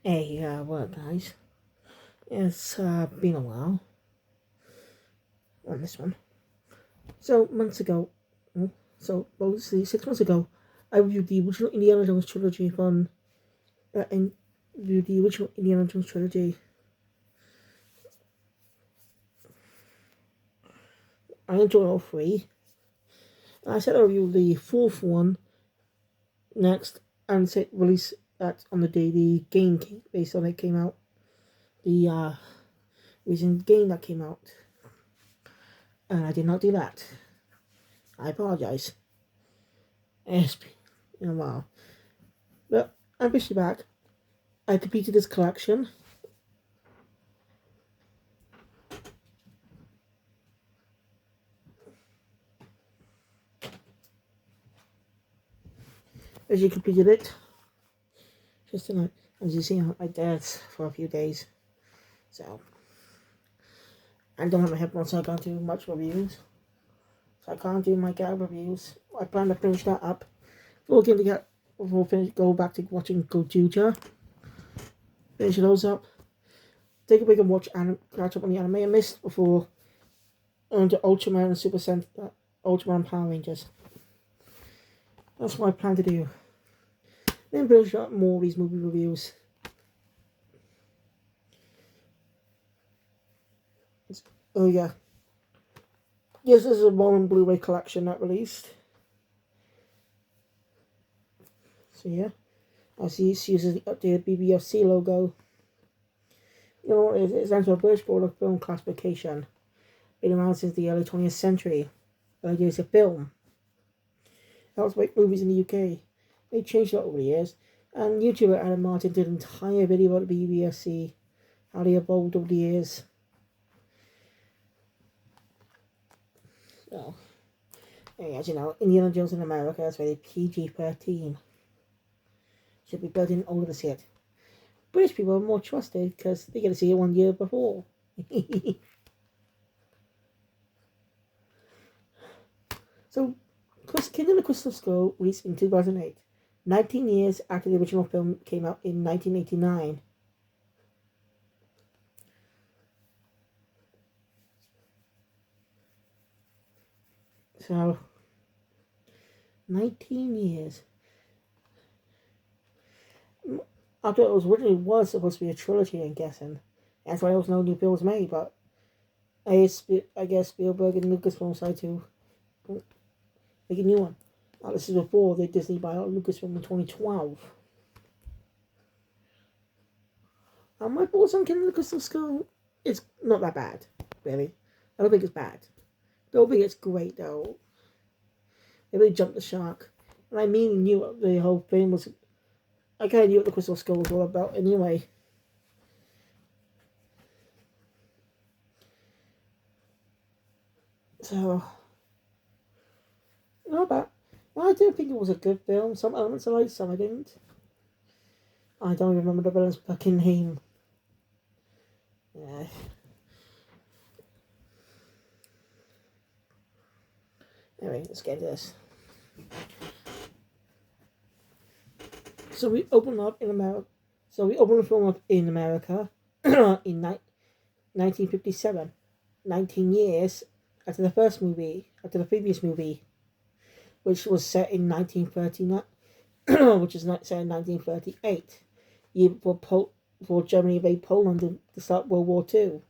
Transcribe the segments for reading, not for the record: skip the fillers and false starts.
Hey, what guys? It's been a while on this one. So months ago, mostly 6 months ago, I reviewed the original Indiana Jones trilogy and reviewed the original Indiana Jones trilogy. I enjoyed all three. I said I'll review the fourth one next and say release that on the day the game based on it came out. The recent game that came out. And I did not do that. I apologize. It's been a while. But I'm officially back. I completed this collection. As you completed it, just tonight, as you see, I did for a few days. So, I don't have my headphones, so I can't do much reviews. So I can't do my gag reviews. I plan to finish that up. We'll go back to watching Gojuja. Finish those up. Take a break and catch up on the anime I missed before to Ultraman and Ultraman Power Rangers. That's what I plan to do. Then finish up more of these movie reviews. Oh yeah. Yes, this is a modern Blu-ray collection that released. So yeah. I see it uses the updated BBFC logo. You know, it stands for British Board of Film Classification. Been around since the early 20th century. It is a film. It helps make movies in the UK. They changed a lot over the years. And YouTuber Adam Martin did an entire video about the BBFC. How they evolved over the years. So, as you know, Indiana Jones in America is rated PG-13. Should be built in older to see it. British people are more trusted because they get to see it 1 year before. So, Kingdom of the Crystal Skull released in 2008, 19 years after the original film came out in 1989. So, 19 years. After it was supposed to be a trilogy, I'm guessing. That's why there was no new films made, but I guess Spielberg and Lucasfilm decided to make a new one. This is before the Disney buyout Lucasfilm in 2012. My thoughts on Kingdom of the Crystal Skull is not that bad, really. I don't think it's bad. I don't think it's great, though. They really jumped the shark. And I mean, knew what the whole thing was. I kind of knew what the Crystal Skull was all about anyway. So, not bad. Well, I do think it was a good film. Some elements I liked, some I didn't. I don't remember the villain's fucking name. Yeah. Anyway, let's get into this. So we open up in America. So we open the film up in America in 1957. 19 years after the previous movie, which was set in 1939, which is set in 1938, year before Germany invaded Poland to start World War II.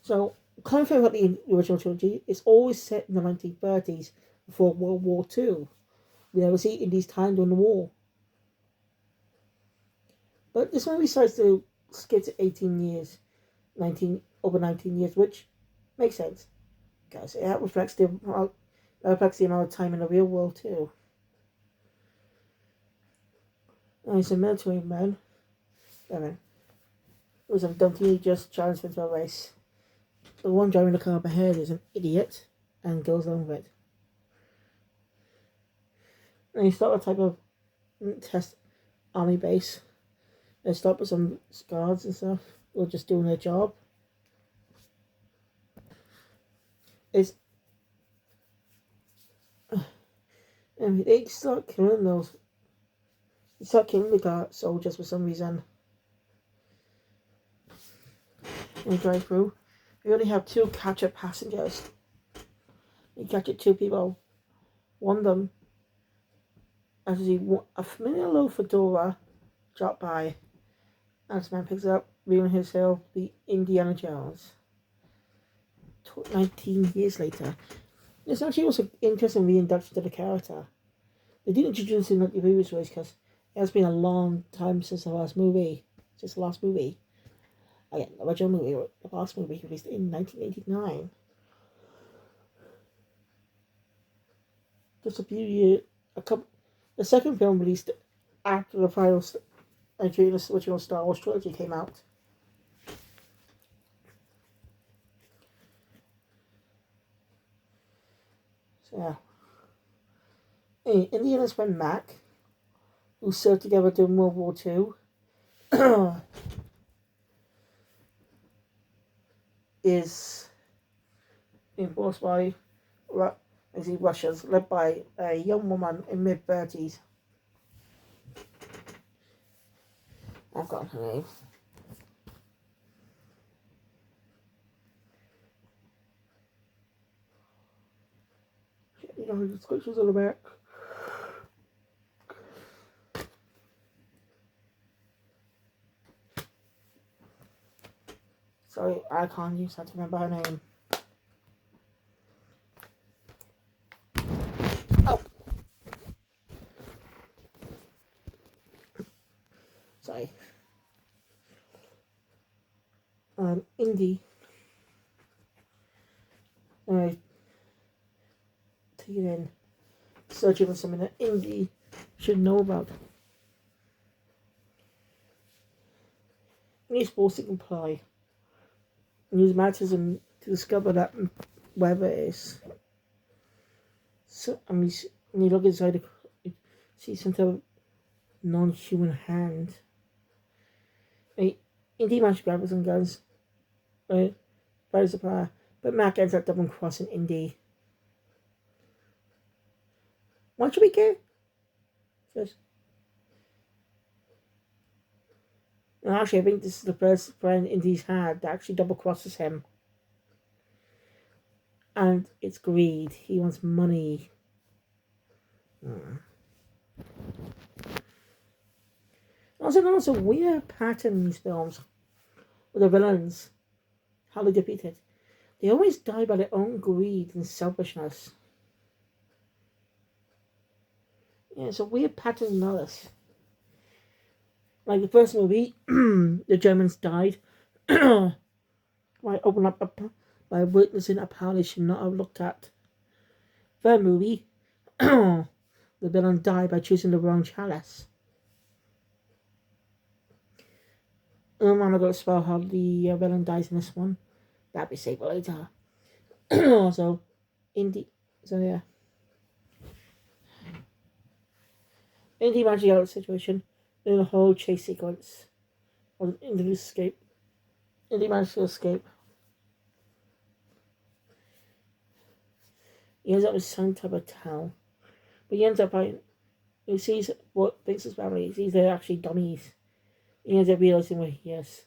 So, kind of thing about the original trilogy, it's always set in the 1930s before World War II. We never see it in these times during the war. But this one decides to skip to 18 years, over 19 years, which makes sense. Because it reflects the amount of time in the real world too. And he's a military man. It was a dumb teenager challenged into a race. The one driving the car up ahead is an idiot and goes along with it. And he start a type of test army base. They start with some guards and stuff. They're just doing their job. And they start killing those He started killing the soldiers for some reason. And he drive through. We only have 2 captured passengers. He captured 2 people. One of them, as a familiar little fedora dropped by. As the man picks it up, revealing himself to be Indiana Jones. 19 years later. This actually was an interesting reintroduction to the character. They didn't introduce him like the previous ways because it has been a long time since the last movie. Since the last movie. Again, the original movie, the last movie released in 1989. Just a few years, the second film released after the final entry in the original Star Wars trilogy came out. So, yeah. Indiana's friend Mac, who served together during World War II, is enforced by Russians, led by a young woman in mid-30s. I've got her name. You know, the descriptions on the back. Sorry, I can't use that to remember her name. Oh! Sorry. Indy. Take it in. Searching for something that Indy should know about. And he's supposed to comply. And use magnetism to discover that wherever it is. So, when you look inside, you see some type of non-human hand. Indy managed to grab some guns. Right? By surprise. But Mac ends up double-crossing Indy. What should we get? First. And actually, I think this is the first friend Indy's had that actually double-crosses him. And it's greed. He wants money. Also, there's a weird pattern in these films with the villains. How they depict it. They always die by their own greed and selfishness. Yeah, it's a weird pattern to notice. Like the first movie, the Germans died by by witnessing a power they should not have looked at. Third movie, the villain died by choosing the wrong chalice. I'm not going to spell how the villain dies in this one. That'll be saved later. So, Indy. So yeah. Indy managed to get out of the situation in the whole chase sequence. Or Indy escape. Indy managed to escape. He ends up in some type of town. But he ends up he sees what thinks his family. He sees they're actually dummies. He ends up realizing where he is.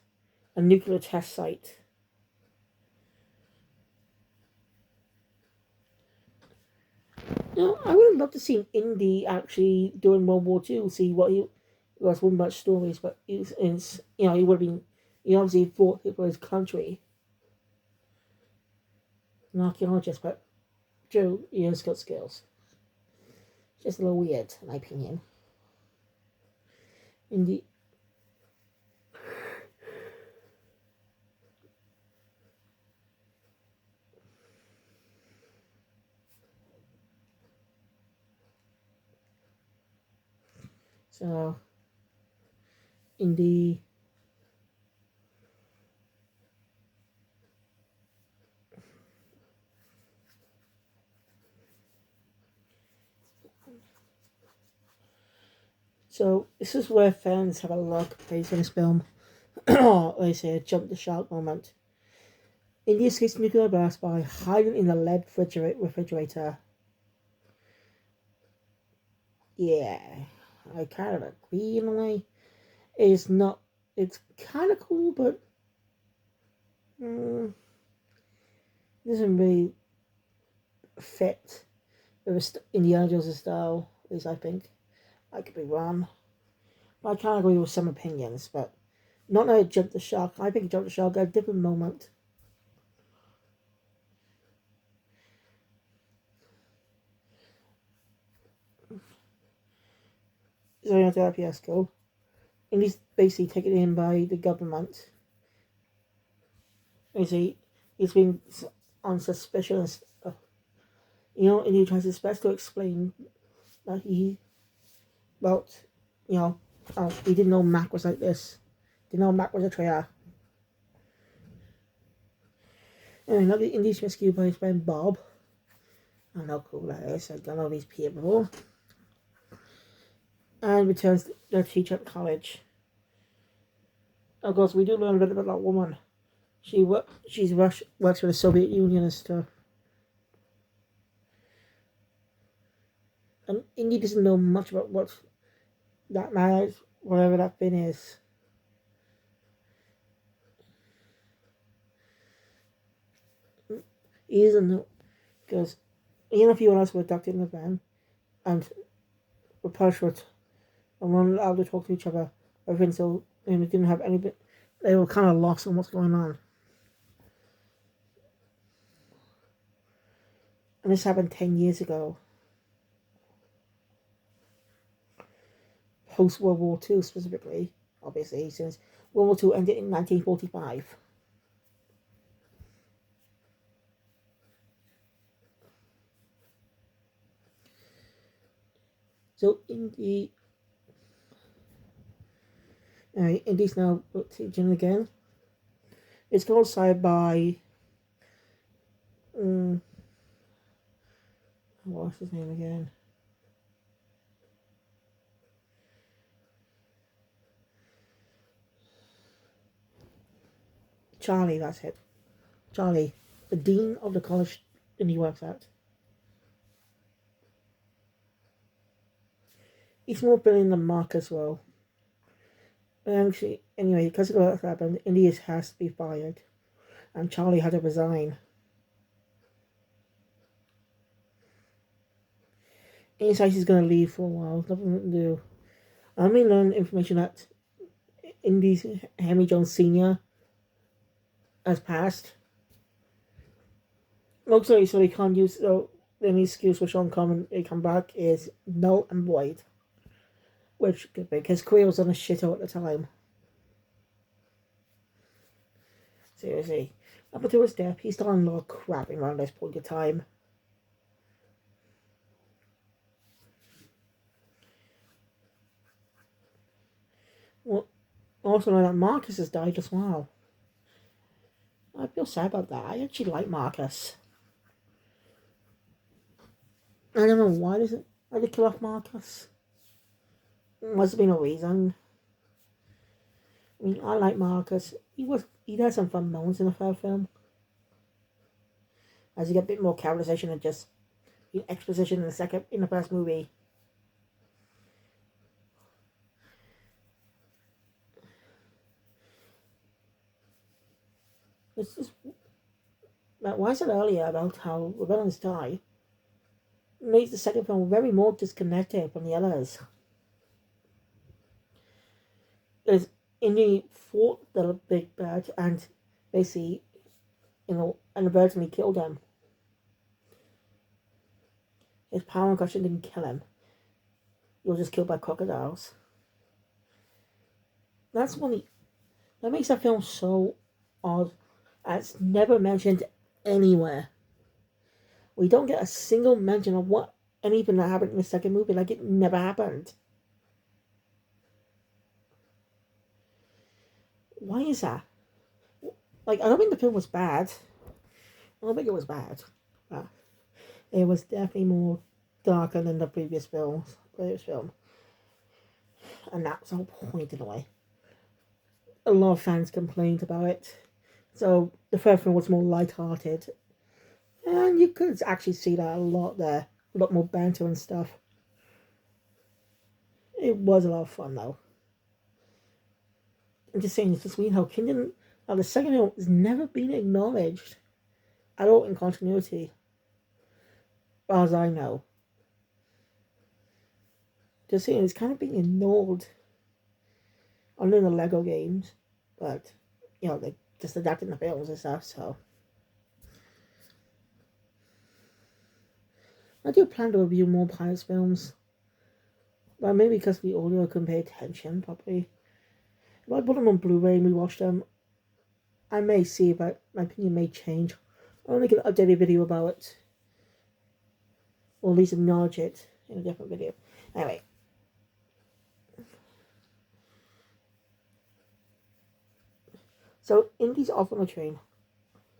A nuclear test site. I would love to see Indy actually during World War II, see what he was one much stories, but he would have been, he obviously fought for his country. An archaeologist, but Joe, he has got skills. Just a little weird, in my opinion. Indy. So, Indy. So, this is where fans have a lot of praise for this film. Like I say, a jump the shark moment. Indy escapes nuclear blast by hiding in a lead refrigerator. Yeah. I kind of agree in a way. It's not. It's kind of cool, but doesn't really fit with Indiana Jones' style. At least I think. I could be wrong. But I can't agree with some opinions. But not that it jumped the shark. I think it jumped the shark at a different moment. So you have to have Fiasco. And he's basically taken in by the government. Basically, he's been on suspicion and stuff. And he tries his best to explain that about, he didn't know Mac was like this. Didn't know Mac was a traitor. And now the Indy's rescued by his friend Bob. I don't know how cool that is. I don't know these people. And returns their teacher at college. Of course, we do learn a bit about that woman. She's works for the Soviet Union and stuff. And Indy doesn't know much about what that marriage, whatever that thing is. He doesn't know, because even if anyone else were abducted in the van and were punished and weren't allowed to talk to each other, everything, so they didn't have any bit, they were kind of lost on what's going on. And this happened 10 years ago. Post World War II specifically, obviously, since World War II ended in 1945. So Indy's now teaching again. It's called Sci-Fi. What's his name again? Charlie, that's it. Charlie, the dean of the college Indy works at. He's more brilliant than Mark as well. Actually, anyway, because of what happened, Indy has to be fired. And Charlie had to resign. He decides he's going to leave for a while. Nothing to do. I may learn information that Indy's Henry Jones Sr. has passed. Mostly so he can't use, so the only excuse for Sean Connery to come back is null and void. Which could be, because career was on a shithole at the time. Seriously. Up until his death, he's done a lot of crap around this point of time. Well, also know that Marcus has died as well. I feel sad about that. I actually like Marcus. I don't know why I did kill off Marcus. Must have been a reason. I mean, I like Marcus. He had some fun moments in the third film. As you get a bit more characterization than just exposition in the first movie. It's just why I said earlier about how the villains die makes the second film very more disconnected from the others. Because Indy fought the big bad and basically, inadvertently killed him. His power and caution didn't kill him. He was just killed by crocodiles. That makes that film so odd. And it's never mentioned anywhere. We don't get a single mention of anything that happened in the second movie, like it never happened. Why is that? Like, I don't think the film was bad. I don't think it was bad. But it was definitely more darker than the previous film. And that's the whole point in a way. A lot of fans complained about it. So the third film was more light-hearted. And you could actually see that a lot there. A lot more banter and stuff. It was a lot of fun though. I'm just saying, it's just weird how Kingdom of the second film has never been acknowledged at all in continuity, as far as I know. Just saying, it's kind of being ignored under the Lego games, but you know, they just adapting the films and stuff. So I do plan to review more Pirates films, but maybe because the audio couldn't pay attention properly. If I put them on Blu-ray and we watch them, I may see, but my opinion may change. I'll make an updated video about it, or at least acknowledge it in a different video. Anyway. So, Indy's off on the train.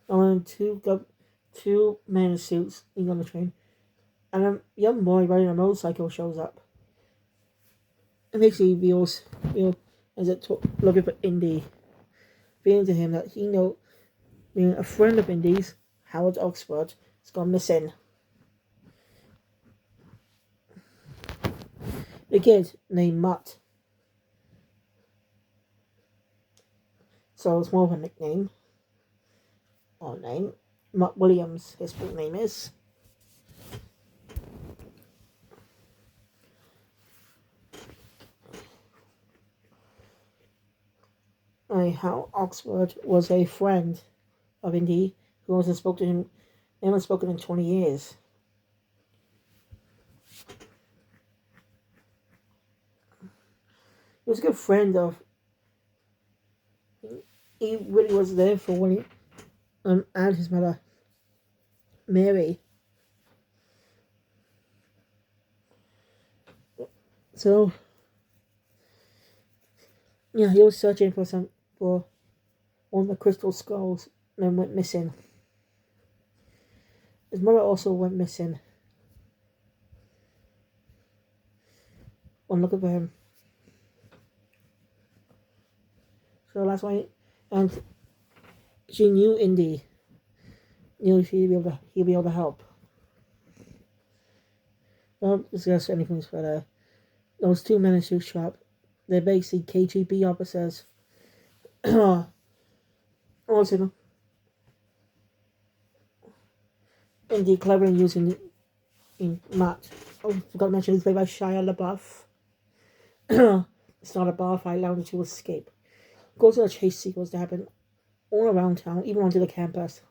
And two men in suits being on the train. And a young boy riding a motorcycle shows up. And basically reveals, as it looking for Indy, revealing to him that he knows, being a friend of Indy's, Howard Oxford, has gone missing. The kid named Mutt. So it's more of a nickname. Or name. Mutt Williams, his full name is. How Oxford was a friend of Indy, who hasn't spoken to him, they haven't spoken in 20 years. He was a good friend of. He really was there for when he and his mother, Mary. So yeah, he was searching for one of the crystal skulls and then went missing. His mother also went missing. One look for him. So that's why, and she knew Indy. Knew he'd be able to help. Don't discuss anything further. Those two men in suit shop, they're basically KGB officers. Also, Indy cleverly using in Matt. Oh, forgot to mention he's played by Shia LaBeouf. Start a bar fight, allowing to escape. Goes on a chase sequence to happen all around town, even onto the campus.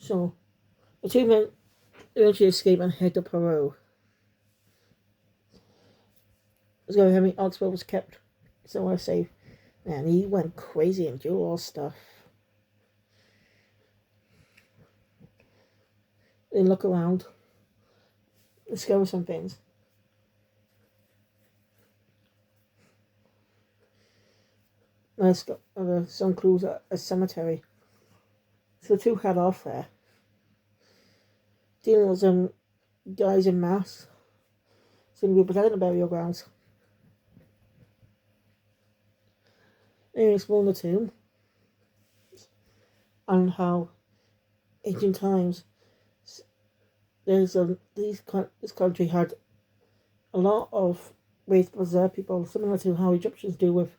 So the two men eventually escape and head to Peru. So Henry Oxford was kept somewhere safe. Man, he went crazy and do all stuff. Then look around. Discover some things. Let's go. Some clues at a cemetery. So the two head off there. Dealing with some guys in masks. Seem to be protecting the burial grounds. They're exploring the tomb. And how ancient times this country had a lot of ways to preserve people, similar to how Egyptians do with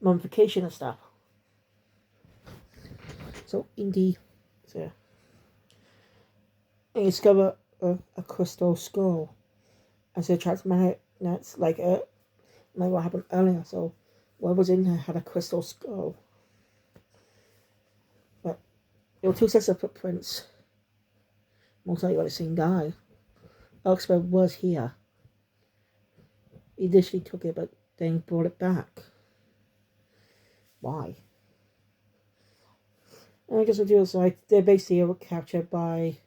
mummification and stuff. So Indy, they discover a crystal skull as they attract magnets like what happened earlier. So whoever's in there had a crystal skull. But there were two sets of footprints. Most likely by the same guy. Oxford was here. He initially took it, but then brought it back. Why? And I guess what do is like they're basically captured by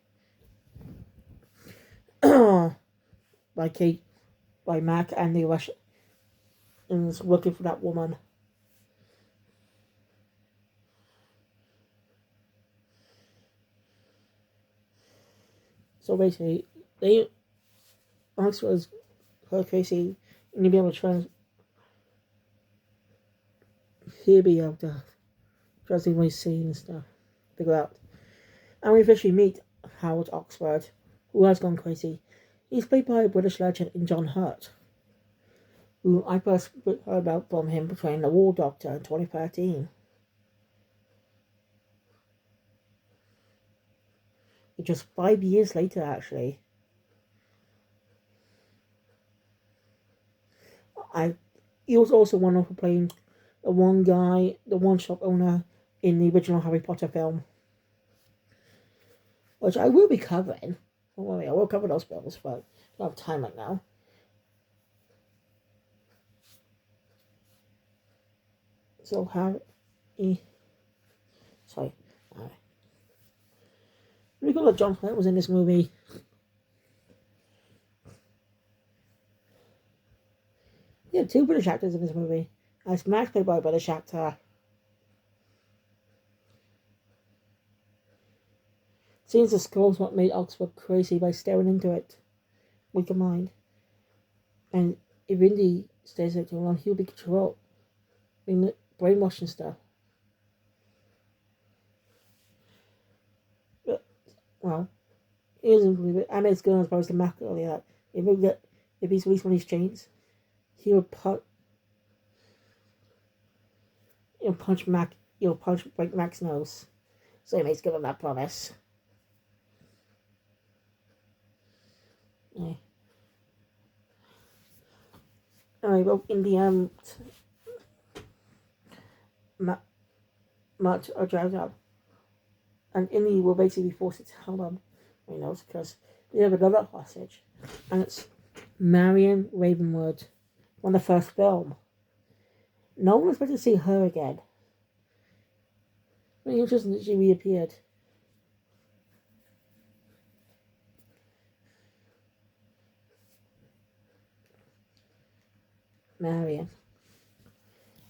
by Mac and the Russians looking for that woman. So basically, Oxford was her crazy and to be able to he'll be able to trust what he's seeing and stuff. Figure out. And we eventually meet Howard Oxford, who has gone crazy. He's played by a British legend in John Hurt, who I first heard about from him portraying the War Doctor in 2013. Just 5 years later, actually. He was also one of playing the one shop owner in the original Harry Potter film, which I will be covering. Don't worry, I will cover those films, but I don't have time right now. So sorry. We got that John Hurt was in this movie. Yeah, 2 British actors in this movie. As Max played by a British actor. Seems the skull's what made Oxford crazy by staring into it with your mind. And if Indy stays there too long, he'll be controlled. Being brainwashed and stuff. But, well, he doesn't believe it. I mean, it's going as far as the Mac earlier. If he's released one of these chains, he'll punch break Mac's nose. So he makes good on that promise. Yeah. Alright, well, in the end, Matt are dragged up. And Indy will basically be forced to tell them, because they have another hostage. And it's Marion Ravenwood from the first film. No one expected to see her again. Really interesting that she reappeared. Marion.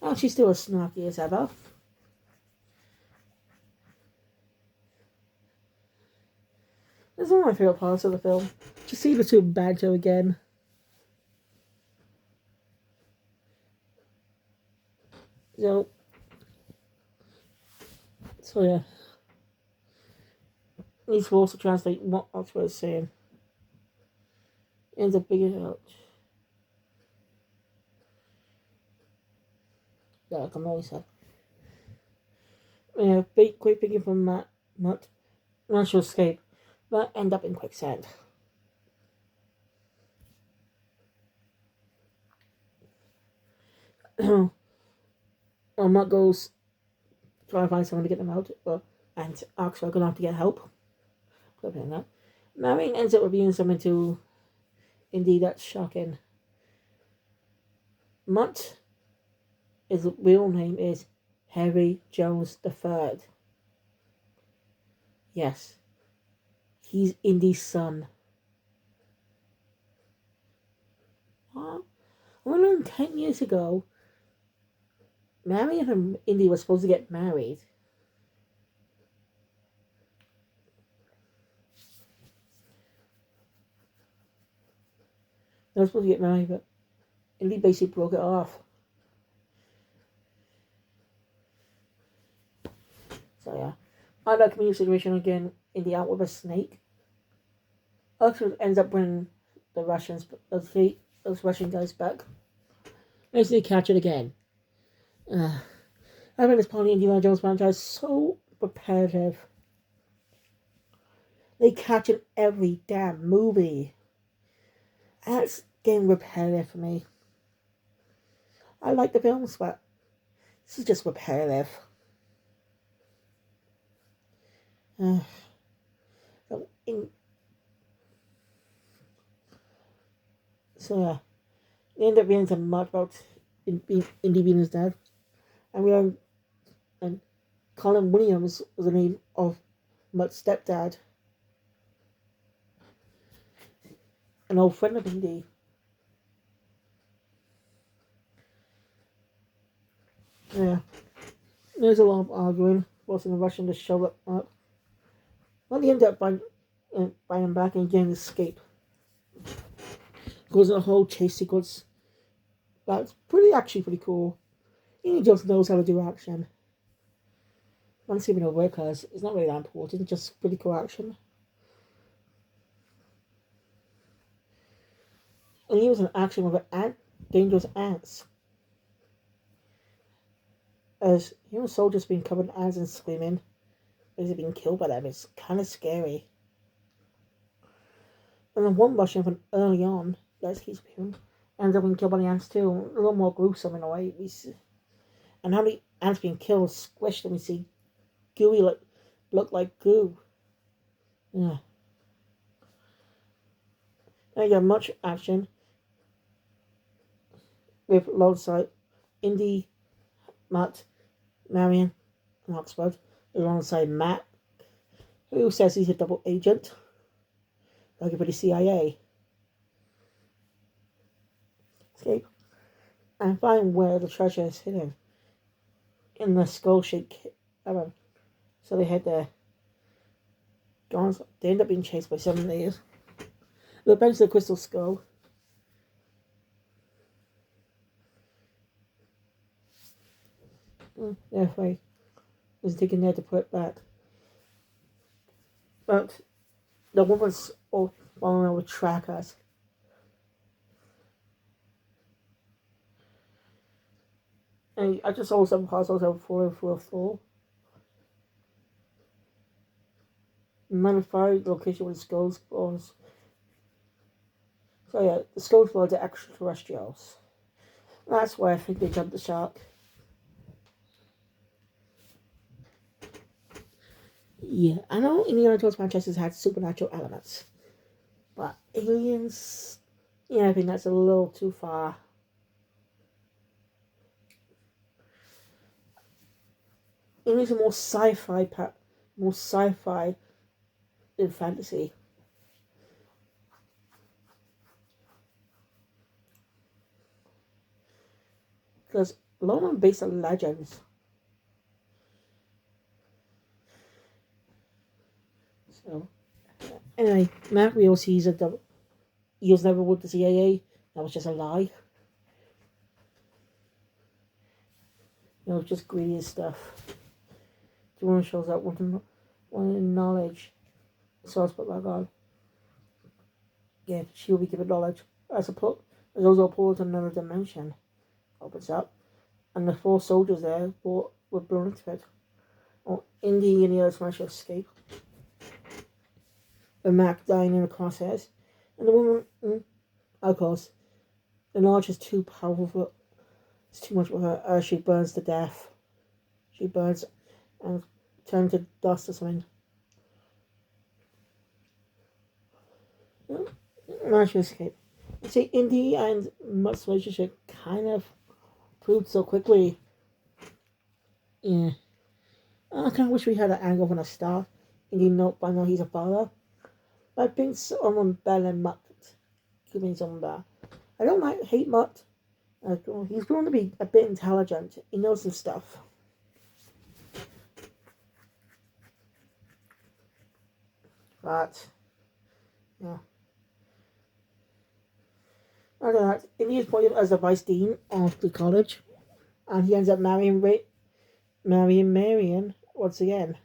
And she's still as snarky as ever. This is one of my favourite parts of the film. To see the two banter again. So yeah. Needs to also translate what Oxford is saying. Ends up figuring it out. Yeah, like I'm always said. Yeah, quick thinking from Matt managed to escape, but end up in quicksand. Matt goes trying to find someone to get them out, and Oxford gonna have to get help. Marion ends up revealing something to Indy that's shocking. Mutt, his real name is Harry Jones III. Yes, he's Indy's son. Well, 10 years ago, Marion and Indy were supposed to get married. They were supposed to get married, but Indy basically broke it off. So yeah. On that community situation again, Indy out with a snake. Oxford ends up bringing those Russian guys back. Basically catch it again. I think this part of the Indiana Jones franchise is so repetitive. They catch it every damn movie. That's getting repetitive for me. I like the films, but this is just repetitive. So yeah, they end up being some mud about Indy being his dad, and Colin Williams was the name of Mutt's stepdad, an old friend of Indy. Yeah, there's a lot of arguing, forcing the Russian to show up. Well, they end up buying him back and getting escape. Goes in a whole chase sequence. That's pretty cool. He just knows how to do action. I'm assuming it'll work because it's not really that important, just pretty cool action. And he was an action with dangerous ants. As human soldiers being covered in ants and screaming, as they've been killed by them, it's kind of scary. And then one Russian from early on, that's he's been, ends up being killed by the ants too. A little more gruesome in a way. And how many ants being killed, squished, and we see gooey look like goo. Yeah. Now you have much action with alongside Indy, Matt, Marion, and Oxford, alongside Matt, who says he's a double agent, looking for the CIA. Escape and find where the treasure is hidden in the skull-shaped cavern. So they head there. They end up being chased by 7 layers. They bounce the crystal skull. They're afraid. He's taking there to put it back. But the woman's all following over trackers. And I just saw some puzzles that were falling through a floor. Manify the location where the skulls was. So yeah, the skulls were the extraterrestrials. That's why I think they jumped the shark. Yeah, I know Indiana Jones franchises had supernatural elements, but aliens, yeah, I think that's a little too far. Aliens are more sci-fi than fantasy. Because a lot of them are based on legends. So, anyway, Matt Real sees he was never with the CIA. That was just a lie. Just greedy stuff. The woman shows up wanting knowledge. So I put back on. Yeah, she'll be given knowledge. There's also a portal to another dimension. Opens up. And the 4 soldiers there were blown into it. Indy and the others managed to escape. The Mac dying in the crosshairs. And the woman, of course, the knowledge is too powerful. It's too much for her. She burns to death. She burns and turns to dust or something. Managed to escape. You see, Indy and Mutt's relationship kind of proved so quickly. Yeah. I kind of wish we had an angle from the start. Indy by now he's a father. I think someone better than Mutt could be someone better. I don't hate Mutt. He's going to be a bit intelligent. He knows some stuff. But, yeah. After that, Indy is appointed as the vice dean of the college. And he ends up marrying Marion once again.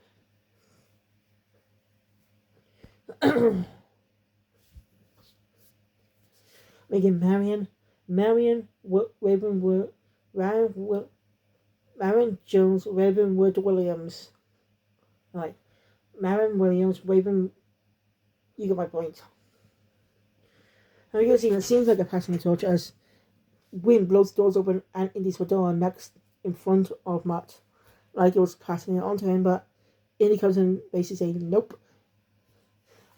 Making Marion Jones Ravenwood Williams. Right. Marion Williams Raven. You get my point. And you can see it seems like a passing the torch as wind blows doors open and Indy's door next in front of Matt. Like it was passing it on to him, but Indy comes in basically saying nope.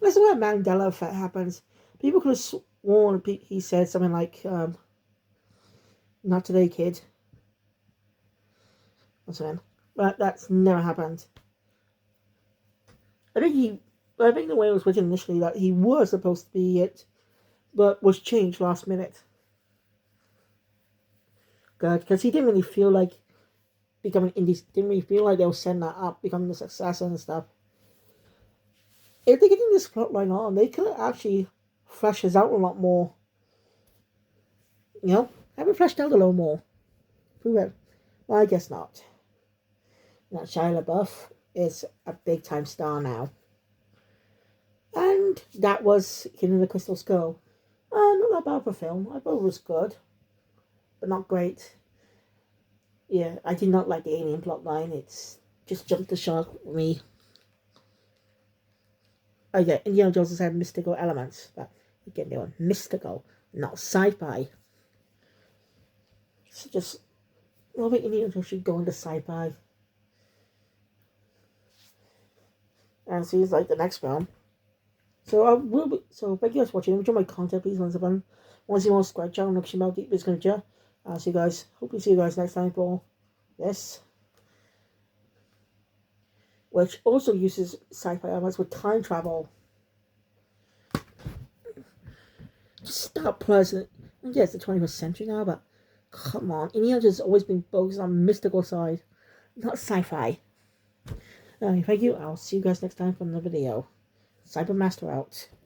This is where Mandela effect happens. People could have sworn he said something like, not today, kid. Or something. But that's never happened. I think the way it was written initially that he was supposed to be it, but was changed last minute. Good, because he didn't really feel like becoming indie. Didn't really feel like they were setting that up, becoming the success and stuff. If they're getting this plotline on, they could actually flesh this out a lot more. Have it fleshed out a little more. Prove it. Well, I guess not. Now, Shia LaBeouf is a big time star now. And that was Kingdom of the Crystal Skull. Not that bad of a film. I thought it was good, but not great. Yeah, I did not like the alien plotline. It's just jumped the shark for me. Oh yeah, Indiana Jones has had mystical elements, but again, they were mystical, not sci-fi. So just, well, maybe Indiana Jones should go into sci-fi. And seems like the next film. So I will be. So thank you guys for watching. Enjoy my content, please. Once upon, once you want to subscribe channel, next about deep is gonna. I'll see you guys. Hopefully see you guys next time for this, which also uses sci-fi elements with time travel. Just stop pleasant. And yeah, it's the 21st century now, but come on, Indiana Jones has always been focused on mystical side, not sci-fi. Thank you. I'll see you guys next time for another video. Cybermaster out.